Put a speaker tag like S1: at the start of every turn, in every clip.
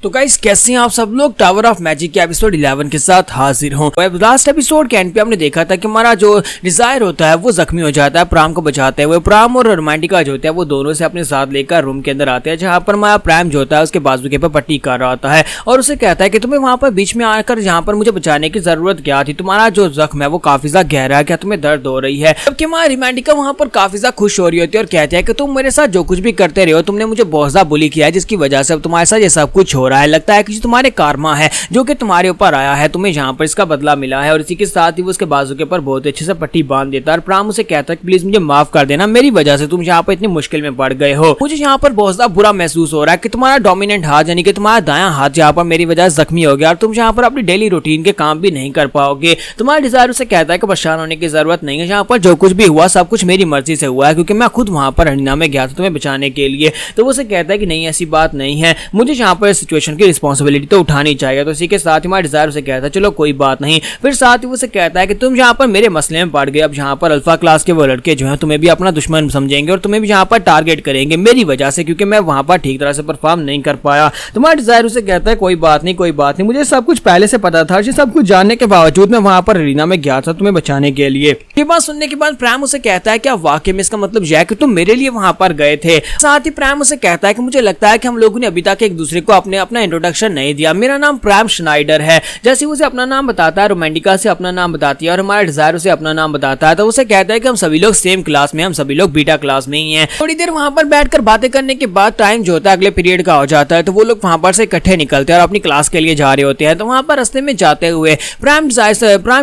S1: तो गाइस कैसे हैं आप सब लोग। टावर ऑफ मैजिक के एपिसोड 11 के साथ हाजिर हूं। तो लास्ट एपिसोड के एंड पे हमने देखा था कि हमारा जो डिजायर होता है वो जख्मी हो जाता है प्राम को बचाते हुए। प्राम और रोमांटिका जो होता है वो दोनों से अपने साथ लेकर रूम के अंदर आते हैं, जहां पर हमारा प्राम जो होता है उसके बाजू के पर पट्टी कर रहा होता है और उसे कहता है कि तुम्हें वहां पर बीच में आकर जहां पर मुझे बचाने की जरूरत क्या थी, तुम्हारा जो जख्म है वो काफी ज्यादा गहरा है, क्या तुम्हें दर्द हो रही है। जबकि हमारा रोमांटिका वहां पर काफी ज्यादा खुश हो रही होती है और कहती है कि तुम मेरे साथ जो कुछ भी करते रहे हो, तुमने मुझे बहुत ज्यादा बुली किया है, जिसकी वजह से अब तुम्हारे साथ ये सब कुछ हो रहा है। लगता है कि तुम्हारे कारमा है जो कि तुम्हारे ऊपर आया है, तुम्हें यहाँ पर इसका बदला मिला है। और इसी के साथ ही वो उसके बाजू के ऊपर बहुत अच्छे से पट्टी बांध देता है और प्राम उसे कहता है कि प्लीज मुझे माफ कर देना, मेरी वजह से तुम यहाँ पर इतनी मुश्किल में पड़ गए हो। मुझे यहाँ पर बहुत ज्यादा बुरा महसूस हो रहा है कि तुम्हारा डोमिनेंट हाथ यानी कि तुम्हारा दायां हाथ यहाँ पर मेरी वजह से जख्मी हो गया और तुम यहाँ पर अपनी डेली रूटीन के काम भी नहीं कर पाओगे। तुम्हारा डिजायर उसे कहता है कि परेशान होने की जरूरत नहीं है, यहाँ पर जो कुछ भी हुआ सब कुछ मेरी मर्जी से हुआ है, क्योंकि मैं खुद वहां पर हरियाणा में गया था तुम्हें बचाने के लिए। तो वो उसे कहता है कि नहीं ऐसी बात नहीं है, मुझे यहाँ पर सिचुएशन की रिस्पॉन्सिबिलिटी तो उठानी चाहिए। तो इसी के साथ ही हमारा डिजायर उसे कहता है चलो कोई बात नहीं। फिर साथ ही वो उसे कहता है कि तुम यहाँ पर मेरे मसले में पड़ गए, अब यहाँ पर अल्फा क्लास के वो लड़के जो हैं तुम्हें भी अपना दुश्मन समझेंगे और तुम्हें भी यहाँ पर टारगेट करेंगे मेरी वजह से, क्योंकि मैं वहां पर ठीक तरह से परफॉर्म नहीं कर पाया। तुम्हारा डिजायर उसे कहता है कोई बात नहीं कोई बात नहीं, मुझे सब कुछ पहले से पता था, सब कुछ जानने के बावजूद मैं वहां पर अरीना में गया था तुम्हें बचाने के लिए। ये बात सुनने के बाद प्राम उसे कहता है क्या वाकई में इसका मतलब यह है कि तुम मेरे लिए वहां पर गए थे। साथ ही प्राम उसे कहता है कि मुझे लगता है कि हम लोगों ने अभी तक एक दूसरे को अपना इंट्रोडक्शन नहीं दिया। मेरा नाम प्राम श्नाइडर है। जैसे उसे अपना नाम बताता है, रोमांटिका से अपना नाम बताती है और हमारा डिजायर उसे अपना नाम बताता है, तो उसे कहता है कि हम सभी लोग सेम क्लास में, हम सभी लोग बीटा क्लास में ही हैं। थोड़ी देर वहां पर बैठकर बातें करने के बाद टाइम जो होता है अगले पीरियड का हो जाता है, तो वो लोग वहां पर से इकट्ठे निकलते हैं और अपनी क्लास के लिए जा रहे होते हैं। तो वहां पर रास्ते में जाते हुए प्राम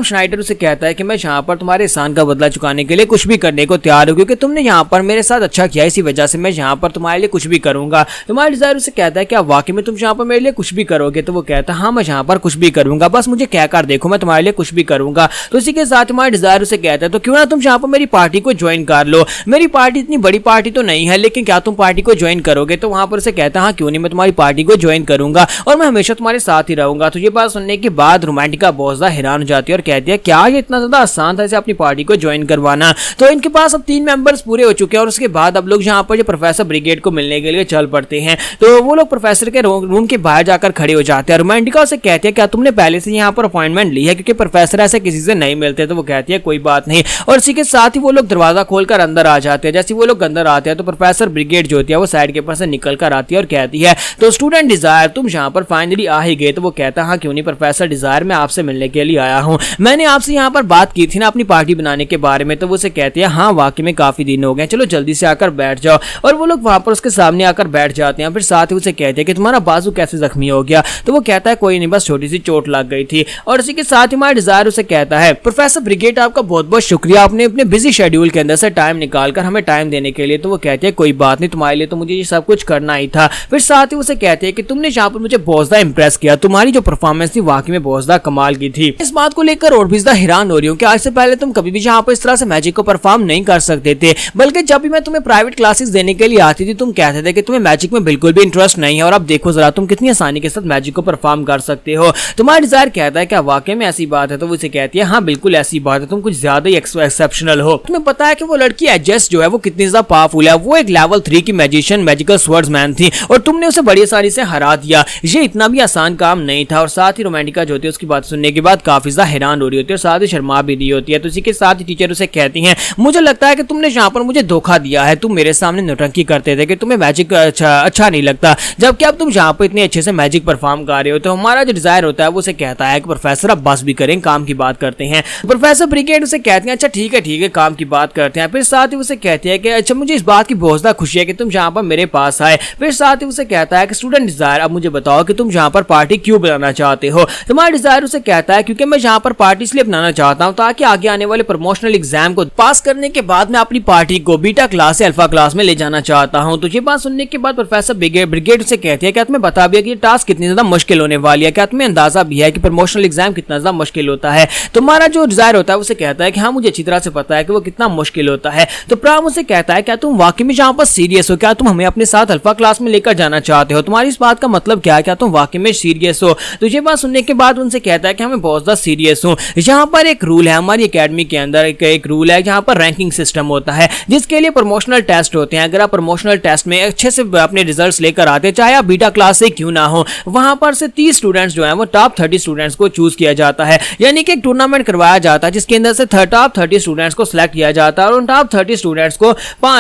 S1: श्नाइडर उसे कहता है कि मैं यहाँ पर तुम्हारे एहसान का बदला चुकाने के लिए कुछ भी करने को तैयार हूँ, क्योंकि तुमने यहाँ पर मेरे साथ अच्छा किया, इसी वजह से मैं यहाँ पर तुम्हारे लिए कुछ भी करूंगा। तुम्हारा डिजायर उसे कहता है कि वाकई में तुम यहाँ पर मेरे लिए कुछ भी करोगे। तो वो कहता है हाँ मैं यहाँ पर कुछ भी करूंगा, बस मुझे कहकर देखो मैं तुम्हारे लिए कुछ भी करूंगा। तो इसी के साथ तुम्हारा डिजायर उसे कहता है तो क्यों ना तुम यहाँ पर मेरी पार्टी को ज्वाइन कर लो। मेरी पार्टी इतनी बड़ी पार्टी तो नहीं है, लेकिन क्या तुम पार्टी को ज्वाइन करोगे। तो वहां पर उसे कहता है हाँ क्यों नहीं, मैं तुम्हारी पार्टी को ज्वाइन करूंगा और मैं हमेशा तुम्हारे साथ ही रहूंगा। तो ये बात सुनने के बाद रोमांटिका बहुत ज्यादा हैरान हो जाती है और कहती है क्या ये इतना ज्यादा आसान था इसे अपनी पार्टी को ज्वाइन करवाना। तो इनके पास अब 3 मेंबर्स पूरे हो चुके हैं और उसके बाद अब लोग यहाँ पर जो प्रोफेसर ब्रिगेड को मिलने के लिए चल पड़ते हैं। तो वो लोग प्रोफेसर के रूम के बाहर जाकर खड़े हो जाते हैं। रोमांटिका उसे कहती है क्या तुमने पहले से यहाँ पर अपॉइंटमेंट ली है, क्योंकि प्रोफेसर ऐसे किसी से नहीं मिलते। तो वो कहती है कोई बात नहीं और इसी के साथ ही वो लोग दरवाजा खोलकर अंदर आ जाते हैं। जैसे वो लोग अंदर आते हैं तो प्रोफेसर ब्रिगेड जो होती है वो साइड के पास से निकल कर आती है और कहती है तो स्टूडेंट डिजायर तुम यहाँ पर फाइनली आ ही गए। तो वो कहता है हाँ क्यों नहीं प्रोफेसर डिजायर, मैं आपसे मिलने के लिए आया हूँ, मैंने आपसे यहाँ पर बात की थी ना अपनी पार्टी बनाने के बारे में। तो वो उसे कहती है हाँ वाकई में काफी दिन हो गए, चलो जल्दी से आकर बैठ जाओ। और वो लोग वहां पर उसके सामने आकर बैठ जाते हैं। फिर साथ ही उसे कहते हैं कि तुम्हारा बाजू कैसे जख्मी हो गया। तो वो कहता है कोई नहीं बस छोटी सी चोट लग गई थी। और इसी के साथ ही हमारा डिजायर उसे कहता है प्रोफेसर ब्रिगेड आपका बहुत बहुत शुक्रिया, आपने अपने बिजी शेड्यूल के अंदर से टाइम निकालकर हमें टाइम देने के लिए। तो वो कहते हैं कोई बात नहीं, तुम्हारे लिए तो मुझे ये सब कुछ करना ही था। फिर साथ ही उसे कहते हैं कि तुमने यहाँ पर मुझे बहुत ज्यादा इंप्रेस किया, तुम्हारी जो परफॉर्मेंस थी वाकई में बहुत ज्यादा कमाल की थी। इस बात को लेकर और भी ज्यादा हैरान हो रही हूँ कि आज से पहले तुम कभी भी यहाँ पर इस तरह से मैजिक को परफॉर्म नहीं कर सकते थे, बल्कि जब भी मैं तुम्हें प्राइवेट क्लासेस देने के लिए आती थी तुम कहते थे कि तुम्हें मैजिक में बिल्कुल भी इंटरेस्ट नहीं है, और अब देखो जरा तुम कितनी आसानी के साथ मैजिक को परफॉर्म कर सकते हो। तुम्हारा डिजायर कहता है क्या वाकई में ऐसी बात है। तो वो उसे कहती है हाँ बिल्कुल ऐसी बात है, तुम कुछ ज्यादा ही एक्सेप्शनल हो। तुम्हें पता है कि वो लड़की एजेस जो है वो कितनी ज्यादा पावरफुल है, वो एक लेवल 3 की मैजिशियन मैजिकल स्वर्ड्समैन थी और तुमने उसे बड़ी आसानी से हरा दिया, ये इतना भी आसान काम नहीं था। और साथ ही रोमांटिका जो होती है उसकी बात सुनने के बाद काफी ज्यादा हैरान हो रही होती है और साथ ही शर्मा भी रही होती है। तो इसी के साथ ही टीचर उसे कहती हैं मुझे लगता है कि तुमने यहाँ पर मुझे धोखा दिया है, तुम मेरे सामने नौटंकी करते थे कि तुम्हें मैजिक अच्छा नहीं लगता, जबकि अब तुम यहाँ पर इतने अच्छे से मैजिक परफॉर्म कर रहे हो। तो हमारा जो डिजायर होता है वो उसे कहता है कि प्रोफेसर अब बस भी करें, काम की बात करते हैं। प्रोफेसर ब्रिगेड उसे कहते हैं अच्छा ठीक है काम की बात करते हैं। फिर साथ ही उसे कहते हैं कि अच्छा मुझे इस बात की बहुत ज्यादा खुशी है कि तुम यहाँ पर मेरे पास आए। फिर साथ ही उसे कहता है कि स्टूडेंट डिजायर अब मुझे बताओ कि तुम यहाँ पर पार्टी क्यों बनाना चाहते हो। तुम्हारा डिजायर उसे कहता है क्योंकि मैं यहाँ पर पार्टी इसलिए बनाना चाहता हूँ ताकि आगे आने वाले प्रमोशनल एग्जाम को पास करने के बाद मैं अपनी पार्टी को बीटा क्लास से अल्फा क्लास में ले जाना चाहता हूँ। तो ये बात सुनने के बाद प्रोफेसर ब्रिगेड उसे कहती है क्या तुम्हें बता भी कि ये टास्क कितनी ज्यादा मुश्किल होने वाली है, क्या तुम्हें अंदाजा भी है कि प्रमोशनल एग्जाम कितना ज्यादा मुश्किल होता है। तुम्हारा जो डिजायर होता है उसे कहता है कि हाँ मुझे अच्छी तरह से पता है कि वो कितना मुश्किल होता है। तो प्राम उसे कहता है क्या तुम वाकई में यहाँ पर सीरियस हो, क्या तुम हमें अपने साथ अल्फा क्लास में लेकर जाना चाहते हो, तुम्हारी इस बात का मतलब क्या है, क्या तुम वाकई में सीरियस हो। तो ये बात सुनने के बाद उनसे कहता है कि हमें बहुत ज्यादा सीरियस हूँ। यहाँ पर एक रूल है हमारी एकेडमी के अंदर, एक रूल है जहाँ पर रैंकिंग सिस्टम होता है जिसके लिए प्रमोशनल टेस्ट होते हैं। अगर आप प्रमोशनल टेस्ट में अच्छे से अपने रिजल्ट्स लेकर आते हैं, चाहे आप बीटा क्लास से ही क्यों ना हो, वहां पर से 30 स्टूडेंट्स जो है वो टॉप 30 स्टूडेंट्स को चूज किया जाता है। यानी कि एक टूर्नामेंट करवाया जाता है जिसके अंदर से टॉप 30 स्टूडेंट्स को सिलेक्ट किया जाता है और उन टॉप 30 स्टूडेंट्स को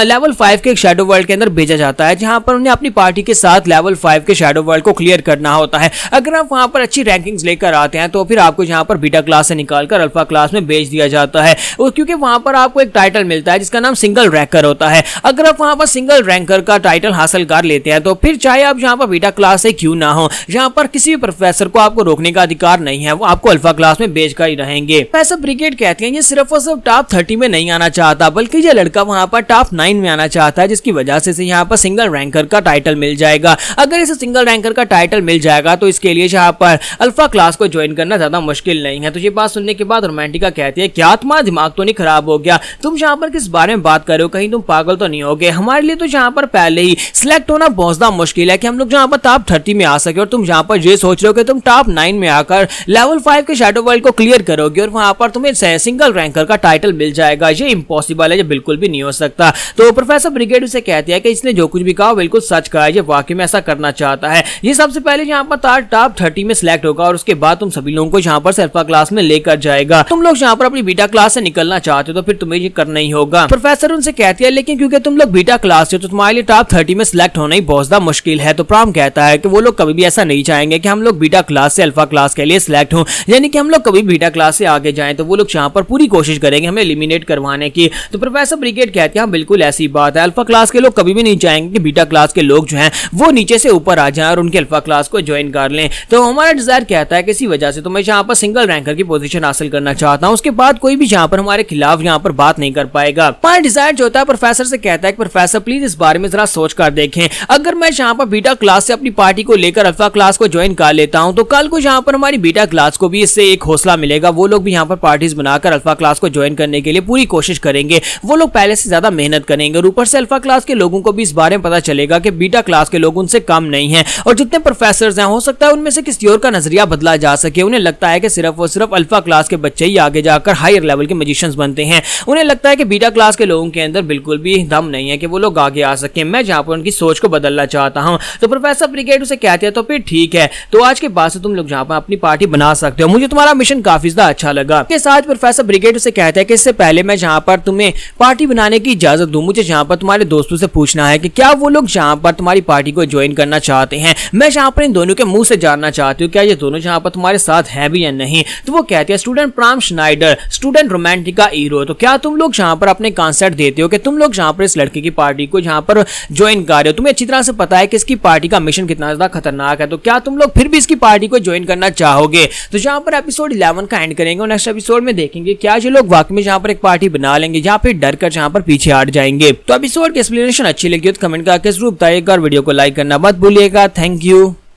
S1: लेवल 5 के शैडो वर्ल्ड के अंदर भेजा जाता है, जहां पर उन्हें अपनी पार्टी के साथ लेवल 5 के शैडो वर्ल्ड को क्लियर करना होता है। अगर आप वहां पर अच्छी रैंकिंग्स लेकर आते हैं तो फिर आपको यहां पर बीटा क्लास से निकालकर अल्फा क्लास में भेज दिया जाता है, क्योंकि वहां पर आपको एक टाइटल मिलता है जिसका नाम सिंगल रैंकर होता है। अगर आप वहां पर सिंगल रैंकर का टाइटल हासिल कर लेते हैं तो फिर चाहे आप यहां पर बीटा क्लास से क्यों ना हो, यहां पर किसी भी प्रोफेसर को आपको रोकने का अधिकार नहीं है, वो आपको अल्फा क्लास में भेज कर ही रहेंगे। प्रोफेसर ब्रिगेड कहते हैं ये सिर्फ और सिर्फ टॉप 30 में नहीं आना चाहता, बल्कि ये लड़का वहां पर टॉप 9 में आना चाहता है, जिसकी वजह से यहाँ पर सिंगल रैंकर का टाइटल मिल जाएगा। अगर इसे सिंगल रैंकर का टाइटल मिल जाएगा तो इसके लिए यहाँ पर अल्फा क्लास को ज्वाइन करना ज्यादा मुश्किल नहीं है। तो ये बात सुनने के बाद रोमांटिका कहती है क्या तुम्हारा दिमाग तो नहीं खराब हो गया, तुम यहाँ पर किस बारे में बात कर रहे हो, कहीं तुम पागल तो नहीं हो गए। हमारे लिए तो यहाँ पर पहले ही सिलेक्ट होना बहुत ज्यादा मुश्किल है कि हम लोग यहाँ पर टॉप 30 में आ सके, और तुम यहाँ पर ये सोच रहे हो कि तुम टॉप 9 में आकर लेवल 5 के शैडो वर्ल्ड को क्लियर करोगे और वहां पर तुम्हें सिंगल रैंकर का टाइटल मिल जाएगा। ये इम्पॉसिबल है, ये बिल्कुल भी नहीं हो सकता। तो प्रोफेसर ब्रिगेड उसे कहती है कि इसने जो कुछ भी कहा बिल्कुल सच कहा है, ये वाकई में ऐसा करना चाहता है। ये सबसे पहले यहाँ पर टॉप 30 में सिलेक्ट होगा और उसके बाद तुम सभी लोगों को यहाँ पर अल्फा क्लास में लेकर जाएगा। तुम लोग यहाँ पर अपनी बीटा क्लास से निकलना चाहते हो तो फिर तुम्हें ये करना ही होगा। प्रोफेसर उनसे कहती है लेकिन क्योंकि तुम लोग बीटा क्लास से तो तुम्हारे लिए टॉप 30 में सिलेक्ट होना ही बहुत ज्यादा मुश्किल है। तो प्राम कहता है कि वो लोग कभी भी ऐसा नहीं चाहेंगे कि हम लोग बीटा क्लास से अल्फा क्लास के लिए सिलेक्ट हो, यानी कि हम लोग कभी बीटा क्लास से आगे जाएं तो वो लोग यहाँ पर पूरी कोशिश करेंगे हमें एलिमिनेट करवाने की। तो प्रोफेसर ब्रिगेड कहते हैं हाँ बिल्कुल ऐसी बात है, अल्फा क्लास के लोग कभी भी नहीं चाहेंगे कि बीटा क्लास के लोग जो हैं वो नीचे से ऊपर आ जाएं और उनके अल्फा क्लास को ज्वाइन कर लें। तो हमारा डिजायर कहता है कि इसी वजह से तो मैं यहाँ पर सिंगल रैंकर की पोजीशन हासिल करना चाहता हूँ, उसके बाद कोई भी यहाँ पर हमारे खिलाफ यहाँ पर बात नहीं कर पाएगा। हमारा डिजायर जो होता है प्रोफेसर से कहता है कि प्रोफेसर प्लीज इस बारे में जरा सोच कर देखें, अगर मैं यहाँ पर बीटा क्लास से अपनी पार्टी को लेकर अल्फा क्लास को ज्वाइन कर लेता हूँ तो कल को यहाँ पर हमारी बीटा क्लास को भी इससे एक हौसला मिलेगा, वो लोग भी यहाँ पर पार्टीज बनाकर अल्फा क्लास को ज्वाइन करने के लिए पूरी कोशिश करेंगे, वो लोग पहले से ज्यादा मेहनत करेंगे और ऊपर से अल्फा क्लास के लोगों को भी इस बारे में पता चलेगा कि बीटा क्लास के लोग उनसे कम नहीं है और जितने प्रोफेसर हैं हो सकता है उनमें से किसी और का नजरिया बदला जा सके। उन्हें लगता है कि सिर्फ और सिर्फ अल्फा क्लास के बच्चे ही आगे जाकर हायर लेवल के मैजिशियंस बनते हैं, उन्हें लगता है कि बीटा क्लास के लोगों के अंदर बिल्कुल भी दम नहीं है कि वो लोग आगे आ सके। मैं जहां पर उनकी सोच को बदलना चाहता हूं। तो प्रोफेसर ब्रिगेड उसे कहते हैं तो फिर ठीक है, तो आज के बाद से तुम लोग जहां पर अपनी पार्टी बना सकते हो, मुझे तुम्हारा मिशन काफी ज्यादा अच्छा लगा। के साथ प्रोफेसर ब्रिगेड उसे कहते हैं कि इससे पहले मैं जहां पर तुम्हें पार्टी बनाने की इजाजत दूं, मुझे जहां पर तुम्हारे दोस्तों से पूछना है कि क्या वो लोग जहां पर तुम्हारी पार्टी को ज्वाइन करना चाहते हैं। मैं जहां पर इन दोनों के मुंह से जानना चाहती हूँ क्या ये दोनों जहां पर तुम्हारे साथ हैं भी या नहीं। तो वो कहते हैं स्टूडेंट प्राम श्नाइडर, स्टूडेंट रोमांटिका हीरो, तो क्या तुम लोग जहां पर अपने कॉन्सेप्ट देते हो कि तुम लोग जहां पर इस लड़के की पार्टी को जहां पर ज्वाइन कर रहे हो, तुम्हें अच्छी तरह से पता है कि इसकी पार्टी का मिशन कितना ज्यादा खतरनाक है, तो क्या तुम लोग फिर भी इसकी पार्टी को ज्वाइन करना चाहोगे। तो जहां पर एपिसोड 11 का एंड करेंगे और नेक्स्ट एपिसोड में देखेंगे क्या ये लोग वाकई में जहां पर एक पार्टी बना लेंगे या फिर डर कर जहां पर पीछे हट जाएंगे। तो एपिसोड की एक्सप्लेनेशन अच्छी लगी तो कमेंट करके जरूर बताइएगा और वीडियो को लाइक करना मत भूलिएगा। Thank you.